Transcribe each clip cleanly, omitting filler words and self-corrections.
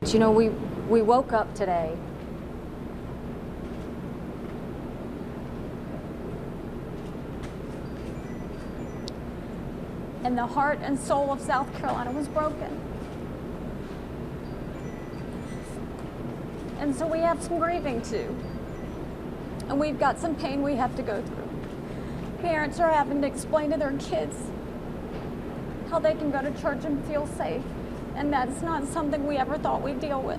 You know, we woke up today and the heart and soul of South Carolina was broken. And so we have some grieving too. And we've got some pain we have to go through. Parents are having to explain to their kids how they can go to church and feel safe. And that's not something we ever thought we'd deal with.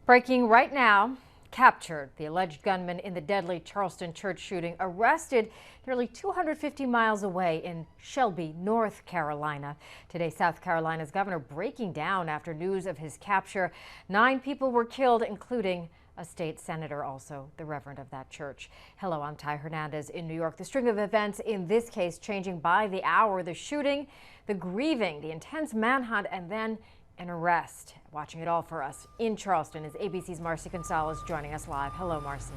Breaking right now, captured. The alleged gunman in the deadly Charleston church shooting arrested nearly 250 miles away in Shelby, North Carolina. Today, South Carolina's governor breaking down after news of his capture. 9 people were killed, including a state senator, also the reverend of that church. Hello, I'm Ty Hernandez in New York. The string of events in this case changing by the hour. The shooting, the grieving, the intense manhunt, and then an arrest. Watching it all for us in Charleston is ABC's Marcy Gonzalez joining us live. Hello, Marcy.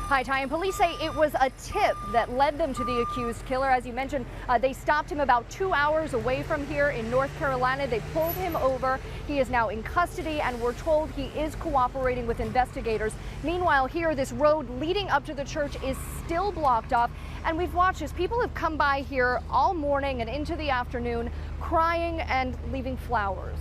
Hi, Ty. And police say it was a tip that led them to the accused killer. As you mentioned, they stopped him about 2 hours away from here in North Carolina. They pulled him over. He is now in custody, and we're told he is cooperating with investigators. Meanwhile, here, this road leading up to the church is still blocked off. And we've watched as people have come by here all morning and into the afternoon, crying and leaving flowers.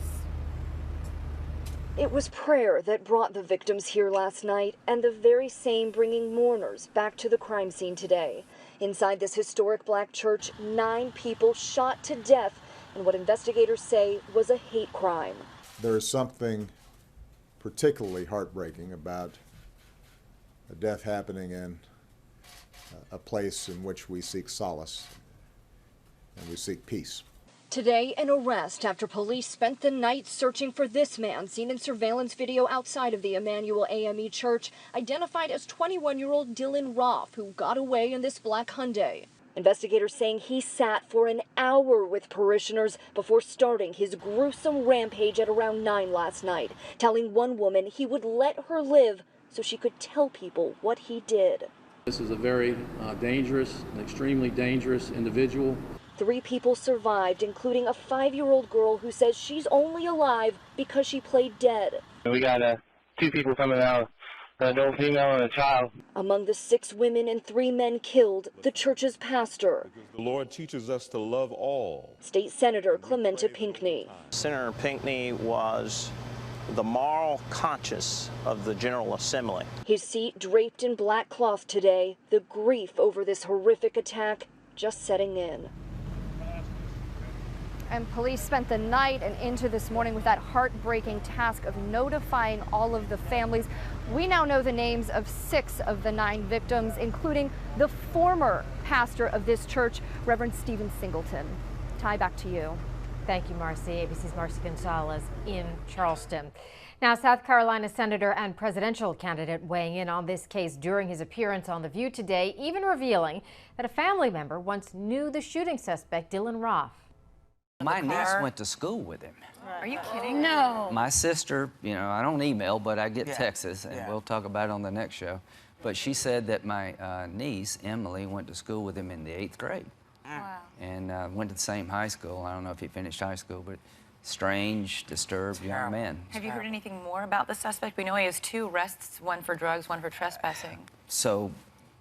It was prayer that brought the victims here last night, and the very same bringing mourners back to the crime scene today. Inside this historic black church, 9 people shot to death in what investigators say was a hate crime. There is something particularly heartbreaking about a death happening in a place in which we seek solace and we seek peace. Today, an arrest after police spent the night searching for this man seen in surveillance video outside of the Emmanuel AME Church, identified as 21-year-old Dylan Roth, who got away in this black Hyundai. Investigators saying he sat for an hour with parishioners before starting his gruesome rampage at around 9 last night, telling one woman he would let her live so she could tell people what he did. This is a very dangerous, extremely dangerous individual. 3 people survived, including a 5-year-old girl who says she's only alive because she played dead. We got 2 people coming out, an old female and a child. Among the 6 women and 3 men killed, the church's pastor. The Lord teaches us to love all. State Senator Clementa Pinckney. Senator Pinckney was the moral conscience of the General Assembly. His seat draped in black cloth today, the grief over this horrific attack just setting in. And police spent the night and into this morning with that heartbreaking task of notifying all of the families. We now know the names of 6 of the 9 victims, including the former pastor of this church, Reverend Stephen Singleton. Ty, back to you. Thank you, Marcy. ABC's Marcy Gonzalez in Charleston. Now, South Carolina Senator and presidential candidate weighing in on this case during his appearance on The View today, even revealing that a family member once knew the shooting suspect, Dylan Roth. My niece went to school with him. Are you kidding? No. My sister, you know, I don't email, but I get texts, and we'll talk about it on the next show. But she said that my niece, Emily, went to school with him in the 8th grade. Wow. And went to the same high school. I don't know if he finished high school, but strange, disturbed young man. Have you heard anything more about the suspect? We know he has 2 arrests, one for drugs, one for trespassing. So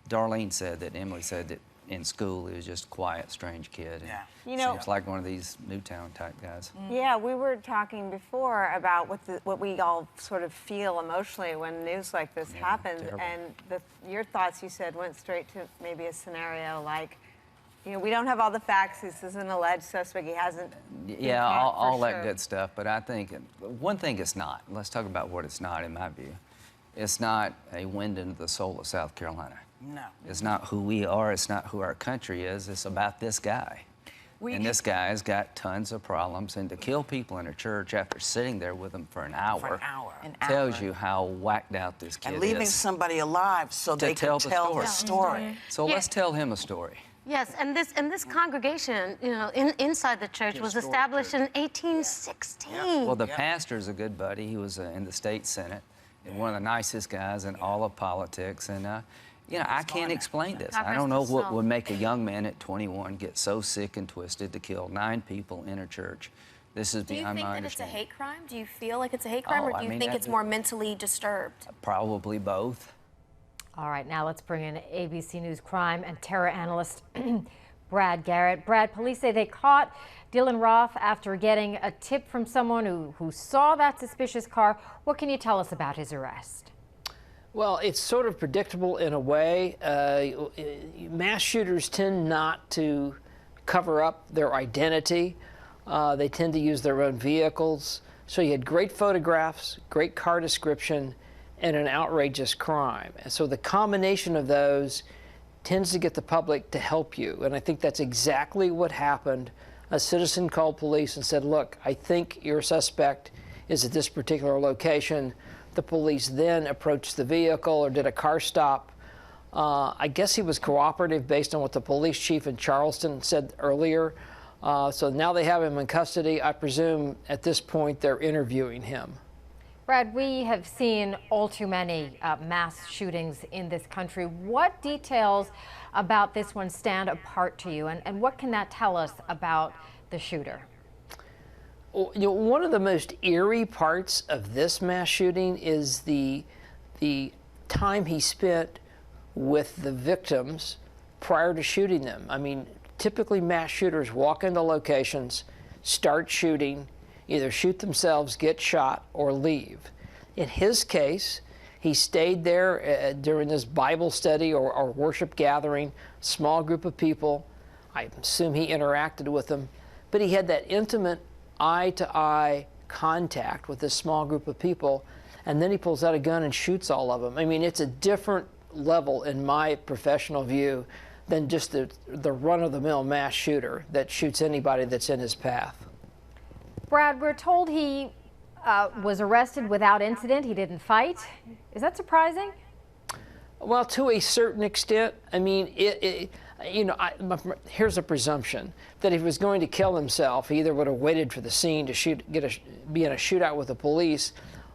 Darlene said that, Emily said that in school he was just a quiet, strange kid. And you know, seems like one of these Newtown type guys. Yeah, we were talking before about what we all sort of feel emotionally when news like this happens. Terrible. And your thoughts, you said, went straight to maybe a scenario like, you know, we don't have all the facts. This is an alleged suspect. He hasn't. Yeah, all that good stuff. But I think one thing it's not. Let's talk about what it's not, in my view. It's not a wind into the soul of South Carolina. No. It's not who we are. It's not who our country is. It's about this guy. And this guy's got tons of problems. And to kill people in a church after sitting there with them for an hour, tells you how whacked out this kid is. And leaving somebody alive so they can tell the story. So let's tell him a story. Yes, and this congregation, you know, inside the church was established in 1816. Well, the pastor's a good buddy. He was in the state senate, and one of the nicest guys in all of politics. And you know, I can't explain this. I don't know what would make a young man at 21 get so sick and twisted to kill 9 people in a church This is Do you beyond think my that it's a understanding. hate crime? Do you feel like it's a hate crime, or do you think it's more mentally disturbed? Probably both. All right, now let's bring in ABC News crime and terror analyst Brad Garrett. Brad, police say they caught Dylan Roth after getting a tip from someone who saw that suspicious car. What can you tell us about his arrest? Well, it's sort of predictable in a way. Mass shooters tend not to cover up their identity. They tend to use their own vehicles. So you had great photographs, great car description, and an outrageous crime. And so the combination of those tends to get the public to help you. And I think that's exactly what happened. A citizen called police and said, look, I think your suspect is at this particular location. The police then approached the vehicle or did a car stop. I guess he was cooperative based on what the police chief in Charleston said earlier. So now they have him in custody. I presume at this point they're interviewing him. Brad, we have seen all too many mass shootings in this country. What details about this one stand apart to you, and what can that tell us about the shooter? Well, one of the most eerie parts of this mass shooting is the time he spent with the victims prior to shooting them. I mean, typically mass shooters walk into locations, start shooting, either shoot themselves, get shot, or leave. In his case, he stayed there during this Bible study or worship gathering, small group of people. I assume he interacted with them, but he had that intimate eye-to-eye contact with this small group of people, and then he pulls out a gun and shoots all of them. I mean, it's a different level in my professional view than just the run-of-the-mill mass shooter that shoots anybody that's in his path. Brad, we're told he was arrested without incident. He didn't fight. Is that surprising? Well, to a certain extent. I mean, here's a presumption that if he was going to kill himself, he either would have waited for the scene to be in a shootout with the police,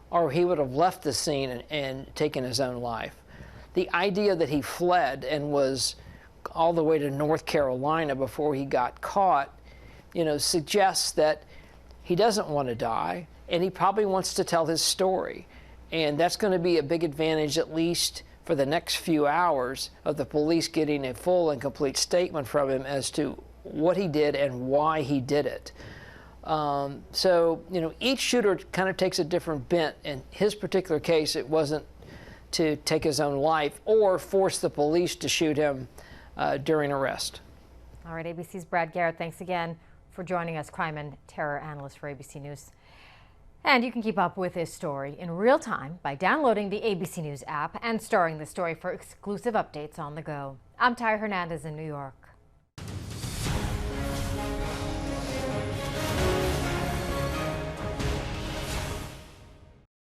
or he would have left the scene and taken his own life. The idea that he fled and was all the way to North Carolina before he got caught, suggests that he doesn't want to die, and he probably wants to tell his story. And that's going to be a big advantage, at least for the next few hours, of the police getting a full and complete statement from him as to what he did and why he did it. So, each shooter kind of takes a different bent. In his particular case, it wasn't to take his own life or force the police to shoot him during arrest. All right, ABC's Brad Garrett, thanks again for joining us, crime and terror analyst for ABC News. And you can keep up with this story in real time by downloading the ABC News app and storing the story for exclusive updates on the go. I'm Ty Hernandez in New York.